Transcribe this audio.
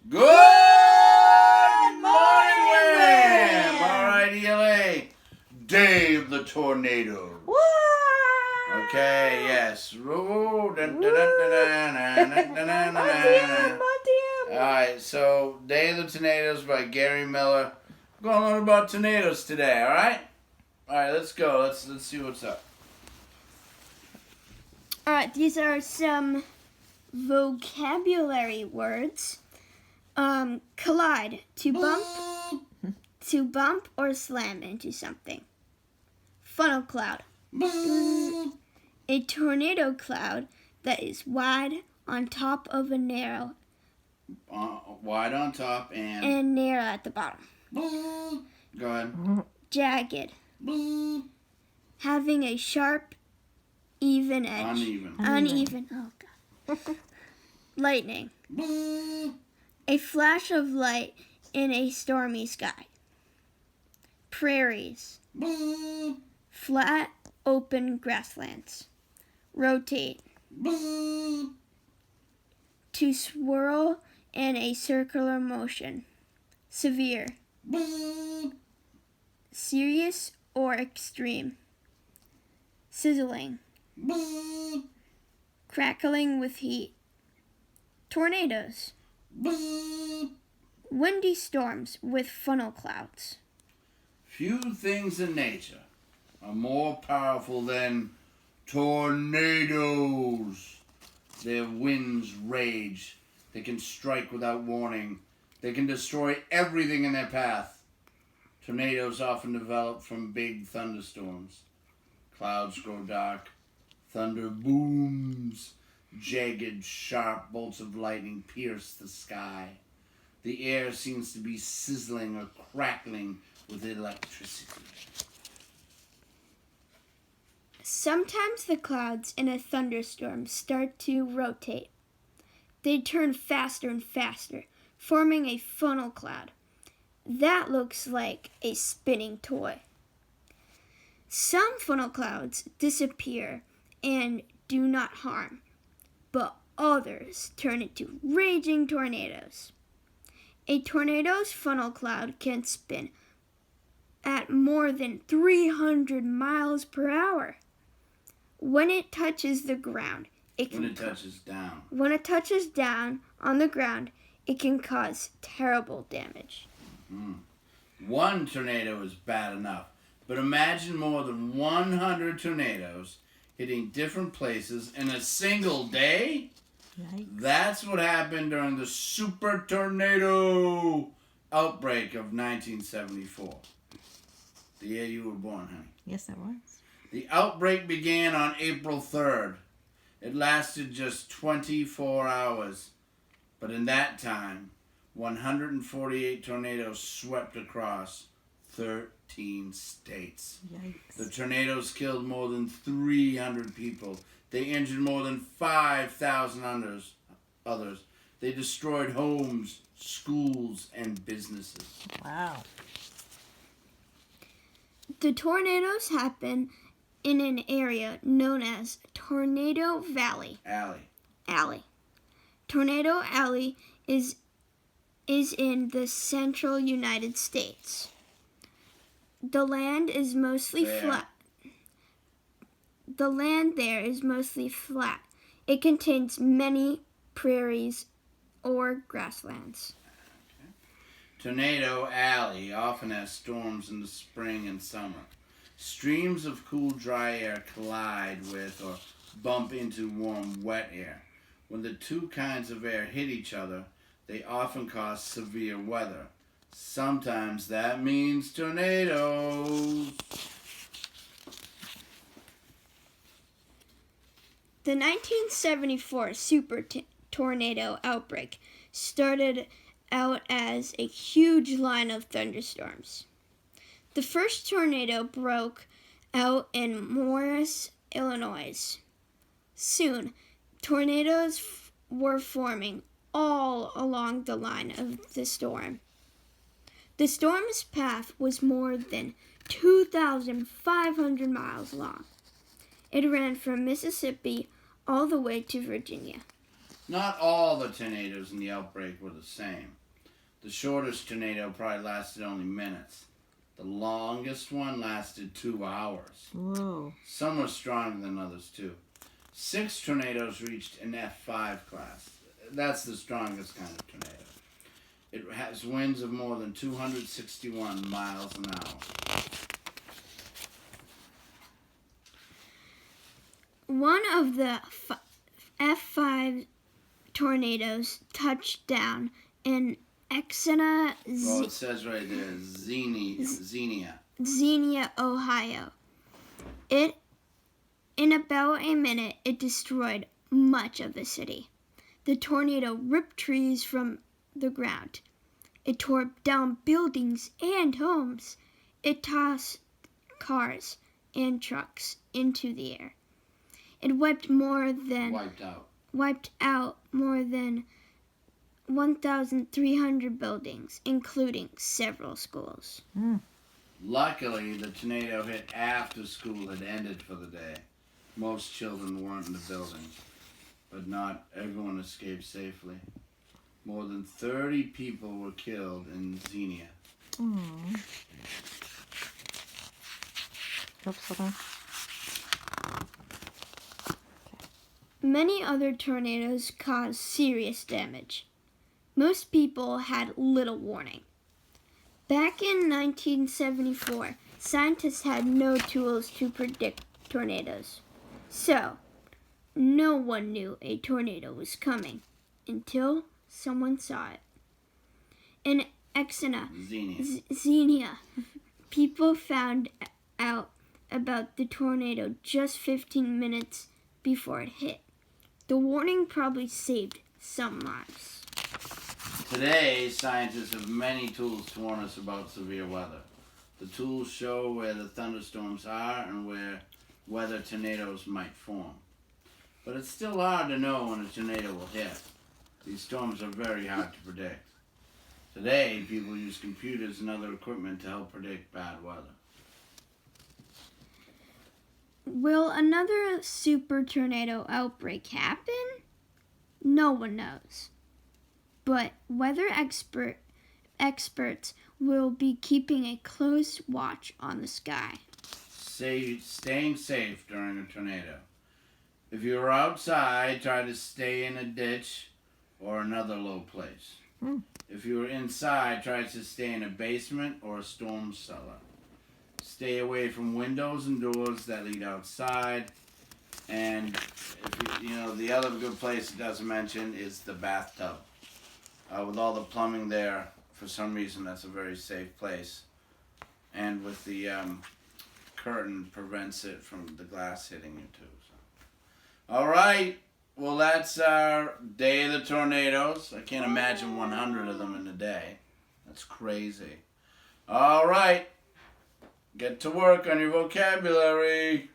Good morning, Wham! All right, ELA. Day of the tornado. Woo! Okay, yes. All right, so Day of the Tornadoes by Gary Miller. We're going to learn about tornadoes today, all right? All right, let's go. Let's see what's up. All right, these are some vocabulary words. Collide, to bump or slam into something. Funnel cloud, a tornado cloud that is wide on top of a narrow. Wide on top and narrow at the bottom. Go ahead. Jagged, having a sharp, even edge. Uneven. Oh, God. Lightning, a flash of light in a stormy sky. Prairies, flat, open grasslands. Rotate, to swirl in a circular motion. Severe, serious or extreme. Sizzling, crackling with heat. Tornadoes, windy storms with funnel clouds. Few things in nature are more powerful than tornadoes. Their winds rage. They can strike without warning. They can destroy everything in their path. Tornadoes often develop from big thunderstorms. Clouds grow dark. Thunder booms. Jagged, sharp bolts of lightning pierce the sky. The air seems to be sizzling or crackling with electricity. Sometimes the clouds in a thunderstorm start to rotate. They turn faster and faster, forming a funnel cloud. That looks like a spinning toy. Some funnel clouds disappear and do not harm, but others turn into raging tornadoes. A tornado's funnel cloud can spin at more than 300 miles per hour. When it touches the ground, When it touches down on the ground, it can cause terrible damage. One tornado is bad enough, but imagine more than 100 tornadoes hitting different places in a single day? Yikes. That's what happened during the super tornado outbreak of 1974. The year you were born, honey. Yes, it was. The outbreak began on April 3rd. It lasted just 24 hours. But in that time, 148 tornadoes swept across 13 states. Yikes. The tornadoes killed more than 300 people. They injured more than 5,000 others. They destroyed homes, schools, and businesses. Wow. The tornadoes happen in an area known as Tornado Valley. Alley. Tornado Alley is in the central United States. The land is mostly flat. The land there is mostly flat. It contains many prairies or grasslands. Tornado Alley often has storms in the spring and summer. Streams of cool, dry air collide with or bump into warm, wet air. When the two kinds of air hit each other, they often cause severe weather. Sometimes that means tornadoes. The 1974 super tornado outbreak started out as a huge line of thunderstorms. The first tornado broke out in Morris, Illinois. Soon, tornadoes were forming all along the line of the storm. The storm's path was more than 2,500 miles long. It ran from Mississippi all the way to Virginia. Not all the tornadoes in the outbreak were the same. The shortest tornado probably lasted only minutes. The longest one lasted 2 hours. Whoa. Some were stronger than others too. 6 tornadoes reached an F5 class. That's the strongest kind of tornado. It has winds of more than 261 miles an hour. One of the F5 tornadoes touched down in Exena, Well, it says right there, Xenia. Ohio. In about a minute, it destroyed much of the city. The tornado ripped trees from the ground. It tore down buildings and homes. It tossed cars and trucks into the air. It wiped out more than 1,300 buildings, including several schools. Luckily, the tornado hit after school had ended for the day. Most children weren't in the buildings, but not everyone escaped safely. More than 30 people were killed in Xenia. Oops, hold on. Many other tornadoes caused serious damage. Most people had little warning. Back in 1974, scientists had no tools to predict tornadoes. So, no one knew a tornado was coming until someone saw it. In Exena, Xenia, people found out about the tornado just 15 minutes before it hit. The warning probably saved some lives. Today, scientists have many tools to warn us about severe weather. The tools show where the thunderstorms are and where weather tornadoes might form. But it's still hard to know when a tornado will hit. These storms are very hard to predict. Today, people use computers and other equipment to help predict bad weather. Will another super tornado outbreak happen? No one knows. But weather experts will be keeping a close watch on the sky. Staying safe during a tornado. If you're outside, try to stay in a ditch or another low place. If you're inside, try to stay in a basement or a storm cellar. Stay away from windows and doors that lead outside. And if the other good place it doesn't mention is the bathtub. With all the plumbing there, for some reason that's a very safe place. And with the curtain prevents it from the glass hitting you too. So. All right. Well, that's our Day of the Tornadoes. I can't imagine 100 of them in a day. That's crazy. All right. Get to work on your vocabulary.